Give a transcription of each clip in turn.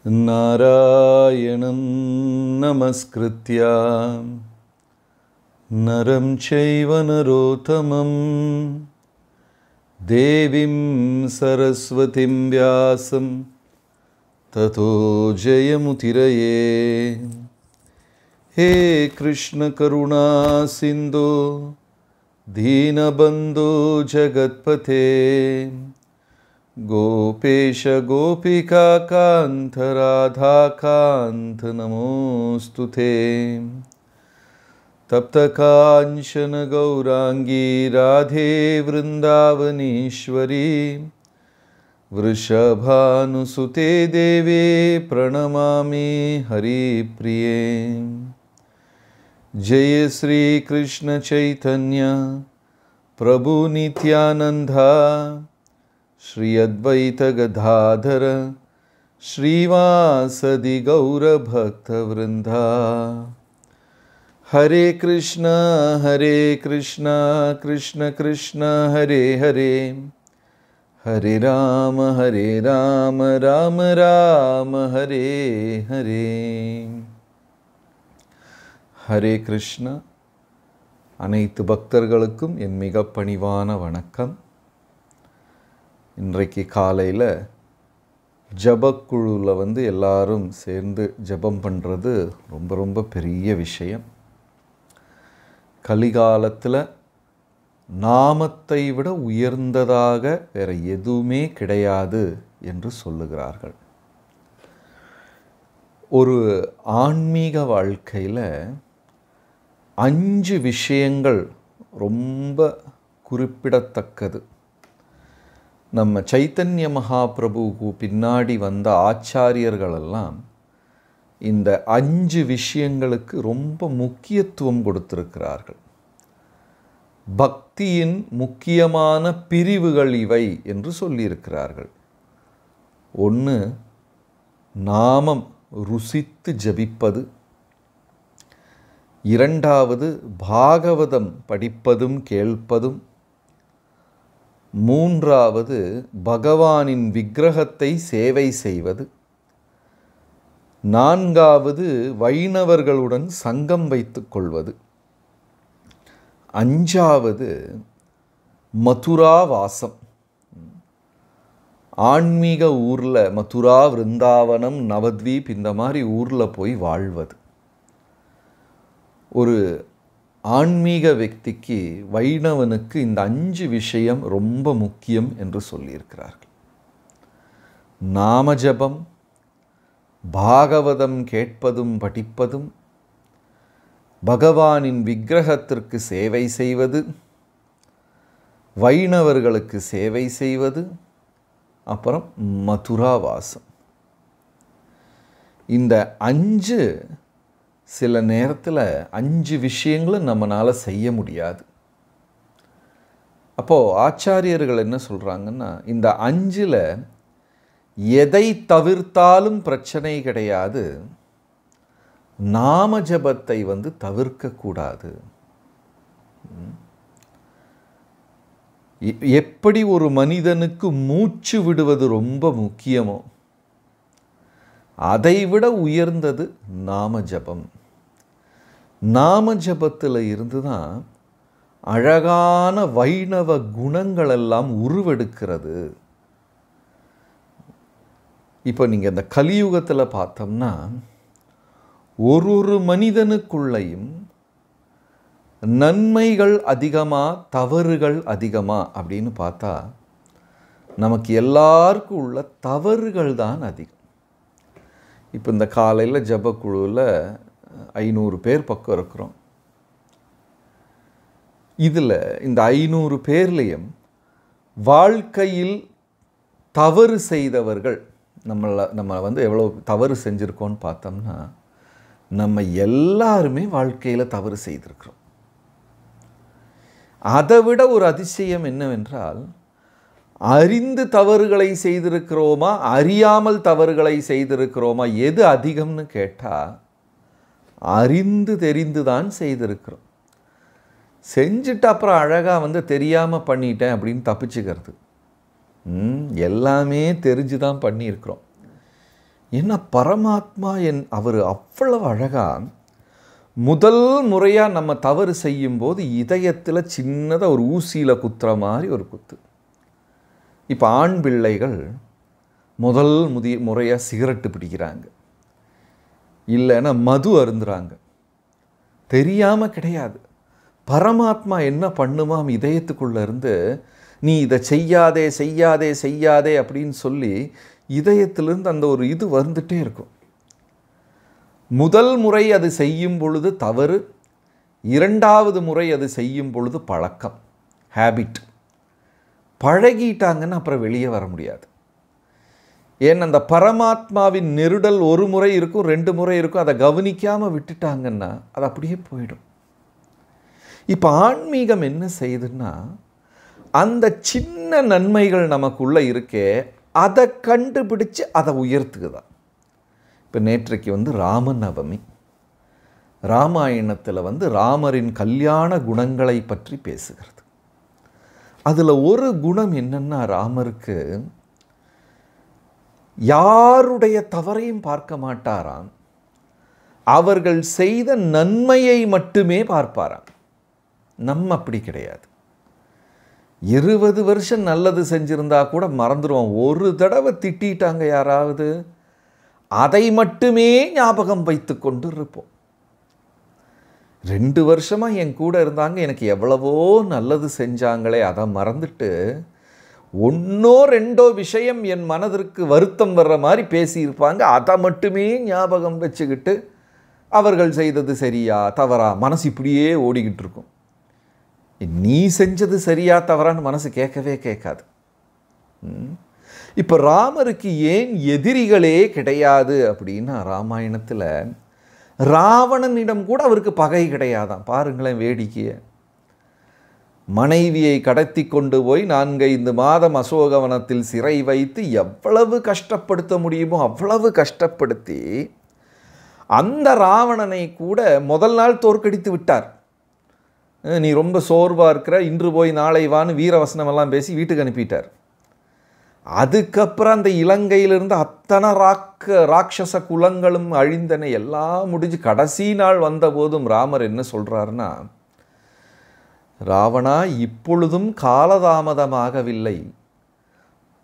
नारायणं नमस्कृत्य नरं चैव नरोत्तमं देवीं सरस्वतीं व्यासं ततो जयमुदीरये। हे कृष्ण करुणा सिन्धो दीनबन्धो जगत्पते गोपेश गोपिका कान्त राधा कान्त नमोस्तुते। तप्त कांचन गौरांगी राधे वृंदावनेश्वरी वृषभानुसुते देवे प्रणमामि हरिप्रिये। जय श्री कृष्ण चैतन्य प्रभु नित्यानंदा श्री अद्वैत गदाधर श्रीवासदि गौर भक्तवृंदा। हरे कृष्ण कृष्ण कृष्ण हरे हरे, हरे राम राम राम हरे हरे। हरे कृष्ण அனைத்து பக்தர்களுக்கும் என் மிக பணிவான வணக்கம். இன்றைக்கு காலையில் ஜபக்குழுவில் எல்லாரும் சேர்ந்து ஜபம் பண்ணுறது ரொம்ப பெரிய விஷயம். கலிகாலத்தில் நாமத்தை விட உயர்ந்ததாக வேறு எதுவுமே கிடையாது என்று சொல்லுகிறார்கள். ஒரு ஆன்மீக வாழ்க்கையில் 5 விஷயங்கள் ரொம்ப குறிப்பிடத்தக்கது. நம்ம சைத்தன்ய மகாபிரபுவுக்கு பின்னாடி வந்த ஆச்சாரியர்களெல்லாம் இந்த 5 விஷயங்களுக்கு ரொம்ப முக்கியத்துவம் கொடுத்திருக்கிறார்கள். பக்தியின் முக்கியமான பிரிவுகள் இவை என்று சொல்லியிருக்கிறார்கள். 1, நாமம் ருசித்து ஜபிப்பது. 2வது பாகவதம் படிப்பதும் கேட்பதும். 3வது பகவானின் விக்கிரகத்தை சேவை செய்வது. 4வது வைணவர்களுடன் சங்கம் வைத்துக் கொள்வது. 5வது மதுரா வாசம். ஆன்மீக ஊரில் மதுரா, விருந்தாவனம், நவத்வீப் இந்த மாதிரி ஊரில் போய் வாழ்வது. ஒரு ஆன்மீக వ్యక్తిக்கு, வைணவனுக்கு இந்த 5 விஷயம் ரொம்ப முக்கியம் என்று சொல்லியிருக்கிறார்கள். நாமஜபம், பாகவதம் கேட்பதும் படிப்பதும், பகவானின் விக்கிரகத்திற்கு சேவை செய்வது, வைணவர்களுக்கு சேவை செய்வது, அப்புறம் மதுராவாசம். இந்த 5 சில நேரத்தில் 5 விஷயங்களும் நம்மளால் செய்ய முடியாது. அப்போது ஆச்சாரியர்கள் என்ன சொல்கிறாங்கன்னா, இந்த 5ல் எதை தவிர்த்தாலும் பிரச்சனை கிடையாது, நாம ஜபத்தை தவிர்க்கக்கூடாது. எப்படி ஒரு மனிதனுக்கு மூச்சு விடுவது ரொம்ப முக்கியமோ அதைவிட உயர்ந்தது நாம ஜபம். நாம ஜபத்தில் இருந்து தான் அழகான வைணவ குணங்கள் எல்லாம் உருவெடுக்கிறது. இப்போ நீங்கள் இந்த கலியுகத்தில் பார்த்தோம்னா ஒரு மனிதனுக்குள்ளையும் நன்மைகள் அதிகமா தவறுகள் அதிகமா அப்படின்னு பார்த்தா நமக்கு எல்லாருக்கும் உள்ள தவறுகள் தான் அதிகம். இப்போ இந்த காலையில் ஜபக்குழுவில் 500 பேர் பக்கம் இருக்கிறோம். இதில் இந்த 500 பேர்லேயும் வாழ்க்கையில் தவறு செய்தவர்கள் நம்ம எவ்வளோ தவறு செஞ்சுருக்கோன்னு பார்த்தோம்னா நம்ம எல்லாருமே வாழ்க்கையில் தவறு செய்திருக்கிறோம். அதை விட ஒரு அதிசயம் என்னவென்றால், அறிந்து தவறுகளை செய்திருக்கிறோமா அறியாமல் தவறுகளை செய்திருக்கிறோமா எது அதிகம்னு கேட்டால் அறிந்து தெரிந்து தான் செய்திருக்கிறோம். செஞ்சுட்டு அப்புறம் அழகாக தெரியாமல் பண்ணிட்டேன் அப்படின்னு தப்பிச்சுக்கிறது. எல்லாமே தெரிஞ்சு தான் பண்ணியிருக்கிறோம். ஏன்னா பரமாத்மா அவர் அவ்வளவு அழகாக முதல் முறையாக நம்ம தவறு செய்யும்போது இதயத்தில் சின்னதாக ஒரு ஊசியில் குத்துற மாதிரி ஒரு குத்து. இப்போ ஆண் பிள்ளைகள் முதல் முறையாக சிகரெட்டு பிடிக்கிறாங்க, இல்லைன்னா மது அருந்துறாங்க, தெரியாமல் கிடையாது. பரமாத்மா என்ன பண்ணுமாம், இதயத்துக்குள்ளே இருந்து நீ இதை செய்யாதே செய்யாதே செய்யாதே அப்படின்னு சொல்லி இதயத்திலிருந்து அந்த ஒரு இது வந்துட்டே இருக்கும். முதல் முறை அது செய்யும் பொழுது தவறு, இரண்டாவது முறை அது செய்யும் பொழுது பழக்கம், ஹேபிட். பழகிட்டாங்கன்னு அப்புறம் வெளியே வர முடியாது. ஏன் அந்த பரமாத்மாவின் நெருடல் ஒரு முறை இருக்கும், 2 முறை இருக்கும், அதை கவனிக்காமல் விட்டுட்டாங்கன்னா அது அப்படியே போயிடும். இப்போ ஆன்மீகம் என்ன செய்யுதுன்னா, அந்த சின்ன நன்மைகள் நமக்குள்ளே இருக்கே அதை கண்டுபிடிச்சு அதை உயர்த்துக்குதான். இப்போ நேற்றைக்கு ராமநவமி, ராமாயணத்தில் ராமரின் கல்யாண குணங்களை பற்றி பேசுகிறது. அதில் ஒரு குணம் என்னன்னா, ராமருக்கு யாருடைய தவறையும் பார்க்க மாட்டாராம், அவர்கள் செய்த நன்மையை மட்டுமே பார்ப்பாராம். நம்ம அப்படி கிடையாது. 20 வருஷம் நல்லது செஞ்சிருந்தா கூட மறந்துடுவோம். ஒரு தடவை திட்டாங்க யாராவது, அதை மட்டுமே ஞாபகம் வைத்து கொண்டு இருப்போம். 2 வருஷமாக என் கூட இருந்தாங்க, எனக்கு எவ்வளவோ நல்லது செஞ்சாங்களே, அதை மறந்துட்டு 1ஓ 2ஓ விஷயம் என் மனதிற்கு வருத்தம் வர்ற மாதிரி பேசியிருப்பாங்க, அதை மட்டுமே ஞாபகம் வச்சுக்கிட்டு அவர்கள் செய்தது சரியா தவறா மனசு இப்படியே ஓடிக்கிட்டு இருக்கும். நீ செஞ்சது சரியா தவறான்னு மனசு கேட்கவே கேட்காது. இப்போ ராமருக்கு ஏன் எதிரிகளே கிடையாது அப்படின்னா, ராமாயணத்தில் ராவணனிடம் கூட அவருக்கு பகை கிடையாதான். பாருங்களேன் வேடிக்கையை. மனைவியை கடத்தி கொண்டு போய் 4-5 மாதம் அசோகவனத்தில் சிறை வைத்து எவ்வளவு கஷ்டப்படுத்த முடியுமோ அவ்வளவு கஷ்டப்படுத்தி அந்த ராவணனை கூட முதல் நாள் தோற்கடித்து விட்டார். நீ ரொம்ப சோர்வாக இருக்கிற, இன்று போய் நாளை வான்னு வீரவசனமெல்லாம் பேசி வீட்டுக்கு அனுப்பிட்டார். அதுக்கப்புறம் அந்த இலங்கையிலிருந்து அத்தனை ராட்சச குலங்களும் அழிந்தன, எல்லாம் முடிஞ்சு கடைசி நாள் வந்தபோதும் ராமர் என்ன சொல்கிறாருன்னா, ராவணா, இப்பொழுதும் காலதாமதமாகவில்லை,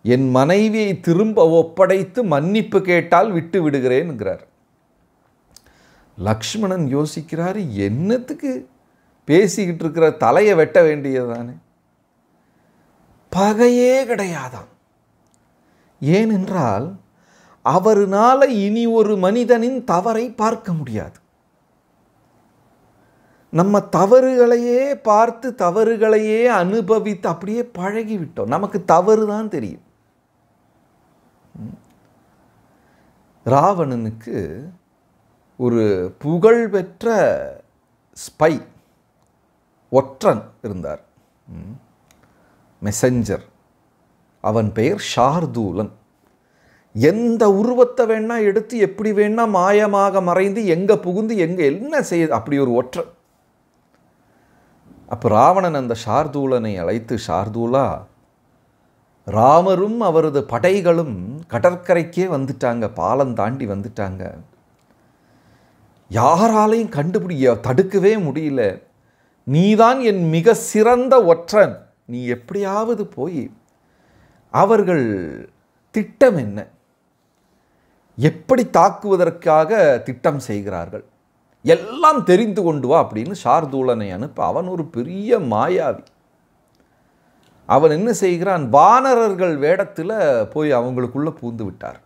என் மனைவியை திரும்ப ஒப்படைத்து மன்னிப்பு கேட்டால் விட்டு விடுகிறேன்ங்கிறார். லக்ஷ்மணன் யோசிக்கிறாரு, என்னத்துக்கு பேசிக்கிட்டு இருக்கிற, தலையை வெட்ட வேண்டியதுதானே. பகையே கிடையாதாம். ஏனென்றால் அவருனால இனி ஒரு மனிதனின் தவறை பார்க்க முடியாது. நம்ம தவறுகளையே பார்த்து தவறுகளையே அனுபவித்து அப்படியே பழகிவிட்டோம். நமக்கு தவறு தான் தெரியும். ராவணனுக்கு ஒரு புகழ்பெற்ற ஸ்பை ஒற்றன் இருந்தார், மெசஞ்சர். அவன் பெயர் ஷார்தூலன். எந்த உருவத்தை வேணா எடுத்து எப்படி வேணா மாயமாக மறைந்து எங்கே புகுந்து எங்கே என்ன செய்ய, அப்படி ஒரு ஒற்றன். அப்போ ராவணன் அந்த ஷார்தூலனை அழைத்து, ஷார்தூலா, ராமரும் அவரது படைகளும் கடற்கரைக்கே வந்துட்டாங்க, பாலம் தாண்டி வந்துட்டாங்க, யாராலையும் தடுக்கவே முடியல, நீதான் என் மிக சிறந்த ஒற்றன், நீ எப்படியாவது போய் அவர்கள் திட்டம் என்ன, எப்படி தாக்குவதற்காக திட்டம் செய்கிறார்கள் எல்லாம் தெரிந்து கொண்டு வா அப்படின்னு ஷார்தூலனை அனுப்ப. அவன் ஒரு பெரிய மாயாவி. அவன் என்ன செய்கிறான், வானரர்கள் வேடத்தில் போய் அவங்களுக்குள்ள பூந்து விட்டார்.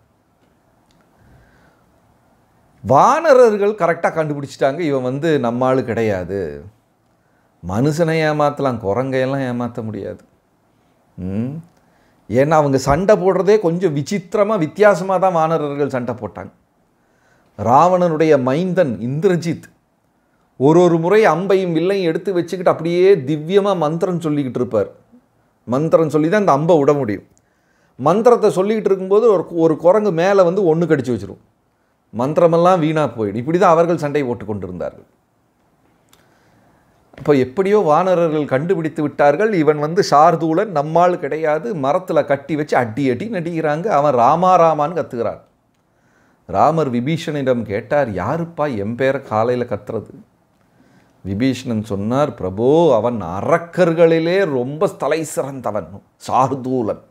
வானரர்கள் கரெக்டாக கண்டுபிடிச்சிட்டாங்க, இவன் நம்மாளு கிடையாது, மனுஷனை ஏமாற்றலாம், குரங்கையெல்லாம் ஏமாற்ற முடியாது. ஏன்னா அவங்க சண்டை போடுறதே கொஞ்சம் விசித்திரமாக வித்தியாசமாக தான் வானரர்கள் சண்டை போட்டாங்க. ராவணனுடைய மைந்தன் இந்திரஜித் ஒரு முறை அம்பையும் வில்லையும் எடுத்து வச்சுக்கிட்டு அப்படியே திவ்யமாக மந்திரம் சொல்லிக்கிட்டு இருப்பார். மந்திரம் சொல்லி தான் அந்த அம்பை விட முடியும். மந்திரத்தை சொல்லிக்கிட்டு இருக்கும்போது ஒரு குரங்கு மேலே ஒன்று கடிச்சு வச்சிரும், மந்திரமெல்லாம் வீணாக போயிடும். இப்படி தான் அவர்கள் சண்டை போட்டு கொண்டிருந்தார்கள். இப்போ எப்படியோ வானரர்கள் கண்டுபிடித்து விட்டார்கள், இவன் ஷார்தூலன் நம்மால் கிடையாது, மரத்தில் கட்டி வச்சு அடி அடி நடிக்கிறாங்க. அவன் ராமா ராமான்னு கத்துக்கிறான். ராமர் விபீஷணனிடம் கேட்டார், யாருப்பா என் பேரை காலையில் கத்துறது? விபீஷணன் சொன்னார், பிரபு அவன் அரக்கர்களிலே ரொம்ப தலை சிறந்தவன், சார்தூலன்.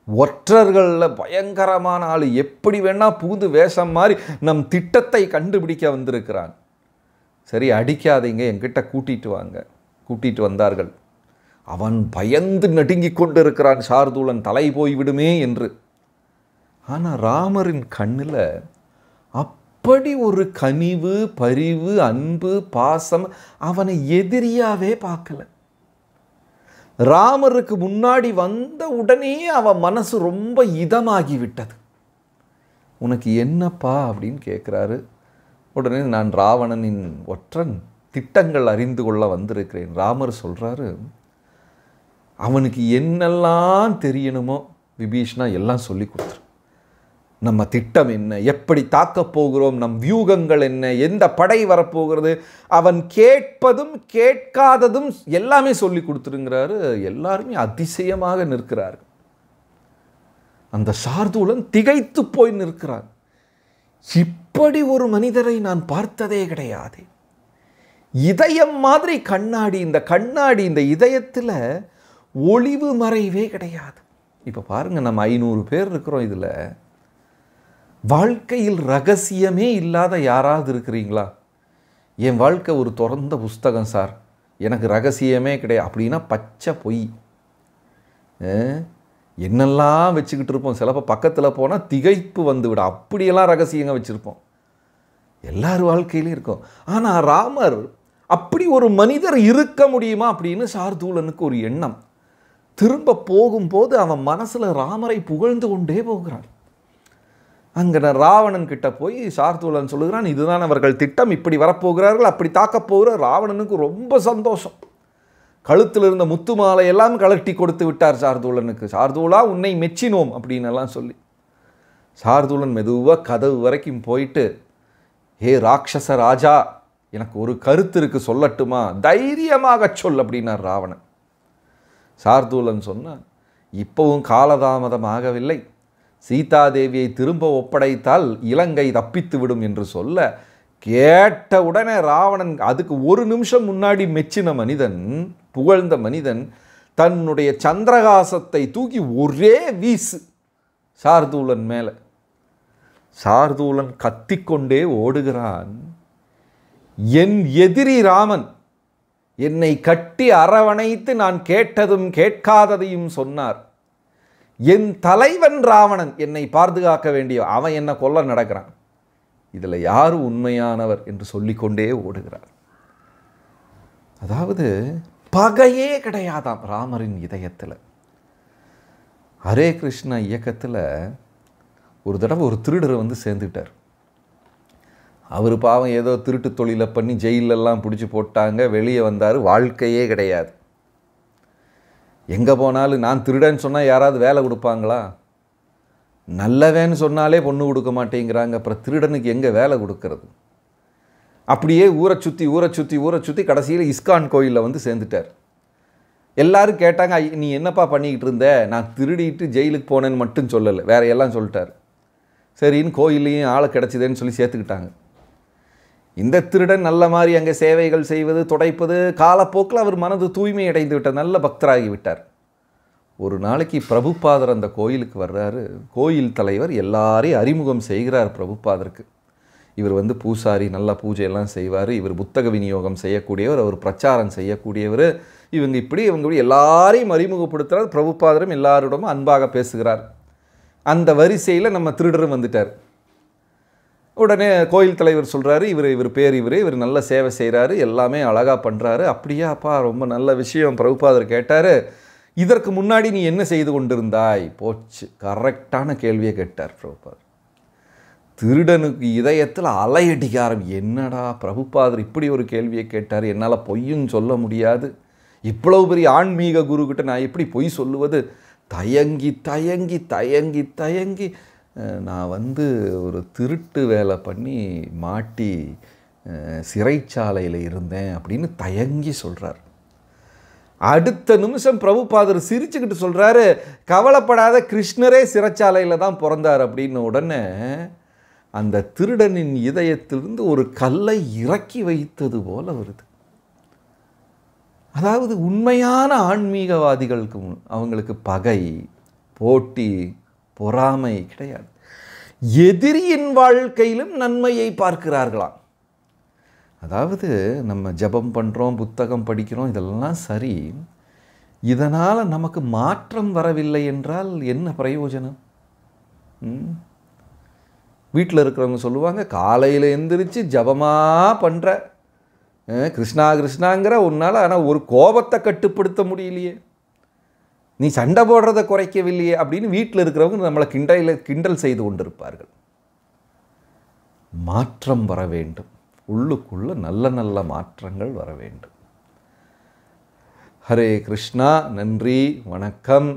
ஒற்றர்களில் பயங்கரமான ஆள், எப்படி வேணா புகுந்து வேஷம் மாதிரி நம் திட்டத்தை கண்டுபிடிக்க வந்திருக்கிறான். சரி அடிக்காதீங்க, என்கிட்ட கூட்டிட்டு வாங்க. கூட்டிட்டு வந்தார்கள். அவன் பயந்து நடுங்கிக் கொண்டிருக்கிறான், சார்தூலன் தலை போய்விடுமே என்று. ஆனால் ராமரின் கண்ணில் அப்படி ஒரு கனிவு, பரிவு, அன்பு, பாசம், அவனை எதிரியாவே பார்க்கல. ராமருக்கு முன்னாடி வந்த உடனே அவன் மனசு ரொம்ப இதமாகிவிட்டது. உனக்கு என்னப்பா அப்படின்னு கேட்குறாரு. உடனே நான் ராவணனின் ஒற்றன், திட்டங்கள் அறிந்து கொள்ள வந்திருக்கிறேன். ராமர் சொல்கிறாரு, அவனுக்கு என்னெல்லாம் தெரியணுமோ விபீஷ்ணா எல்லாம் சொல்லி கொடுத்துரு. நம்ம திட்டம் என்ன, எப்படி தாக்கப் போகிறோம், நம் வியூகங்கள் என்ன, எந்த படை வரப்போகிறது, அவன் கேட்பதும் கேட்காததும் எல்லாமே சொல்லி கொடுத்துருங்கிறாரு. எல்லாருமே அதிசயமாக நிற்கிறார். அந்த சார்தூலன் திகைத்து போய் நிற்கிறான். இப்படி ஒரு மனிதரை நான் பார்த்ததே கிடையாது. இதயம் மாதிரி கண்ணாடி, இந்த கண்ணாடி, இந்த இதயத்தில் ஒளிவு மறைவே கிடையாது. இப்போ பாருங்கள், நம்ம 500 பேர் இருக்கிறோம். இதில் வாழ்க்கையில் ரகசியமே இல்லாத யாராவது இருக்கிறீங்களா? என் வாழ்க்கை ஒரு திறந்த புஸ்தகம் சார், எனக்கு ரகசியமே கிடையாது அப்படின்னா பச்சை பொய். என்னெல்லாம் வச்சுக்கிட்டு இருப்போம். சிலப்போ பக்கத்தில் போனால் திகைப்பு வந்துவிடும், அப்படியெல்லாம் ரகசியங்க வச்சுருப்போம். எல்லார் வாழ்க்கையிலையும் இருக்கும். ஆனால் ராமர் அப்படி ஒரு மனிதர் இருக்க முடியுமா அப்படின்னு சார்தூலனுக்கு ஒரு எண்ணம். திரும்ப போகும்போது அவன் மனசில் ராமரை புகழ்ந்து கொண்டே போகிறான். அங்கே ராவணன் கிட்ட போய் சார்தூலன் சொல்லுகிறான், இதுதான் அவர்கள் திட்டம், இப்படி வரப்போகிறார்கள், அப்படி தாக்கப் போகிற. ராவணனுக்கு ரொம்ப சந்தோஷம். கழுத்தில் இருந்த முத்து மாலை எல்லாம் கலட்டி கொடுத்து விட்டார் சார்தூலனுக்கு. சார்தூலா உன்னை மெச்சினோம் அப்படின்னு எல்லாம் சொல்லி. சார்தூலன் மெதுவாக கதவு வரைக்கும் போயிட்டு, ஹே ராட்சச ராஜா, எனக்கு ஒரு கருத்து இருக்கு, சொல்லட்டுமா? தைரியமாக சொல் அப்படின்னார் ராவணன். சார்தூலன் சொன்னான், இப்பவும் காலதாமதம் ஆகவில்லை, சீதாதேவியை திரும்ப ஒப்படைத்தால் இலங்கை தப்பித்து விடும் என்று சொல்ல கேட்ட உடனே ராவணன், அதுக்கு ஒரு நிமிஷம் முன்னாடி மெச்சின மனிதன், புகழ்ந்த மனிதன், தன்னுடைய சந்திரகாசத்தை தூக்கி ஒரே வீசு சார்தூலன் மேலே. சார்தூலன் கத்திக்கொண்டே ஓடுகிறான். என் எதிரி ராமன் என்னை கட்டி அரவணைத்து நான் கேட்டதும் கேட்காததையும் சொன்னார். என் தலைவன் ராவணன் என்னை பாதுகாக்க வேண்டிய, அவன் என்னை கொல்ல நடக்கிறான். இதில் யார் உண்மையானவர் என்று சொல்லிக்கொண்டே ஓடுகிறார். அதாவது பகையே கிடையாதாம் ராமரின் இதயத்தில். ஹரே கிருஷ்ணா இயக்கத்தில் ஒரு தடவை ஒரு திருடரை வந்து சேர்ந்துட்டார். அவர் பாவம் ஏதோ திருட்டு தொழிலை பண்ணி ஜெயிலெல்லாம் பிடிச்சி போட்டாங்க. வெளியே வந்தார், வாழ்க்கையே கிடையாது. எங்கே போனாலும் நான் திருடன்னு சொன்னால் யாராவது வேலை கொடுப்பாங்களா? நல்லவேன்னு சொன்னாலே பொண்ணு கொடுக்க மாட்டேங்கிறாங்க. அப்புறம் திருடனுக்கு எங்கே வேலை கொடுக்கறது? அப்படியே ஊரை சுற்றி கடைசியில் இஸ்கான் கோயிலில் வந்து சேர்ந்துட்டார். எல்லாரும் கேட்டாங்க, நீ என்னப்பா பண்ணிக்கிட்டு இருந்த? நான் திருடிட்டு ஜெயிலுக்கு போனேன்னு மட்டும் சொல்லலை, வேற எல்லாம் சொல்லிட்டார். சரின்னு கோயிலையும் ஆளை கிடச்சிதேன்னு சொல்லி சேர்த்துக்கிட்டாங்க. இந்த திருடன் நல்ல மாதிரி அங்கே சேவைகள் செய்வது, துடைப்பது, காலப்போக்கில் அவர் மனது தூய்மை அடைந்து விட்டார், நல்ல பக்தராகி விட்டார். ஒரு நாளைக்கு பிரபுபாதர் அந்த கோயிலுக்கு வர்றாரு. கோயில் தலைவர் எல்லாரையும் அறிமுகம் செய்கிறார் பிரபுபாதருக்கு. இவர் வந்து பூசாரி, நல்லா பூஜையெல்லாம் செய்வார், இவர் புத்தக விநியோகம் செய்யக்கூடியவர், அவர் பிரச்சாரம் செய்யக்கூடியவர், இவங்க இப்படி எல்லாரையும் அறிமுகப்படுத்துகிறார். பிரபுபாதரும் எல்லாரிடமும் அன்பாக பேசுகிறார். அந்த வரிசையில் நம்ம திருடரும் வந்துட்டார். உடனே கோயில் தலைவர் சொல்கிறாரு, இவர் நல்ல சேவை செய்கிறாரு, எல்லாமே அழகாக பண்ணுறாரு. அப்படியா அப்பா, ரொம்ப நல்ல விஷயம். பிரபுபாதர் கேட்டார், இதற்கு முன்னாடி நீ என்ன செய்து கொண்டிருந்தாய்? போச்சு, கரெக்டான கேள்வியை கேட்டார் பிரபுபாதர். திருடனுக்கு இதயத்தில் அலையடிக்காரம். என்னடா பிரபுபாதர் இப்படி ஒரு கேள்வியை கேட்டார், என்னால் பொய்யும் சொல்ல முடியாது, இவ்வளவு பெரிய ஆன்மீக குருக்கிட்ட நான் எப்படி பொய் சொல்லுவது? தயங்கி நான் வந்து ஒரு திருட்டு வேலை பண்ணி மாட்டி சிறைச்சாலையில் இருந்தேன் அப்படின்னு தயங்கி சொல்கிறார். அடுத்த நிமிஷம் பிரபுபாதர் சிரிச்சுக்கிட்டு சொல்கிறாரு, கவலைப்படாத, கிருஷ்ணரே சிறைச்சாலையில் தான் பிறந்தார் அப்படின்னு. உடனே அந்த திருடனின் இதயத்திலிருந்து ஒரு கல்லை இறக்கி வைத்தது போல வருது. அதாவது உண்மையான ஆன்மீகவாதிகளுக்கு அவங்களுக்கு பகை, போட்டி, பொறாமை கிடையாது. எதிரியின் வாழ்க்கையிலும் நன்மையை பார்க்கிறார்களாம். அதாவது நம்ம ஜெபம் பண்ணுறோம், புத்தகம் படிக்கிறோம், இதெல்லாம் சரி. இதனால் நமக்கு மாற்றம் வரவில்லை என்றால் என்ன பிரயோஜனம்? வீட்டில் இருக்கிறவங்க சொல்லுவாங்க, காலையில் எந்திரிச்சு ஜபமாக பண்ணுற, கிருஷ்ணா கிருஷ்ணாங்கிற உன்னால், ஆனால் ஒரு கோபத்தை கட்டுப்படுத்த முடியலையே, நீ சண்டை போடுறதை குறைக்கவில்லையே அப்படின்னு வீட்டில் இருக்கிறவங்க நம்மளை கிண்டல் செய்து கொண்டிருப்பார்கள். மாற்றம் வர வேண்டும், உள்ளுக்குள்ள நல்ல நல்ல மாற்றங்கள் வர வேண்டும். ஹரே கிருஷ்ணா. நன்றி, வணக்கம்.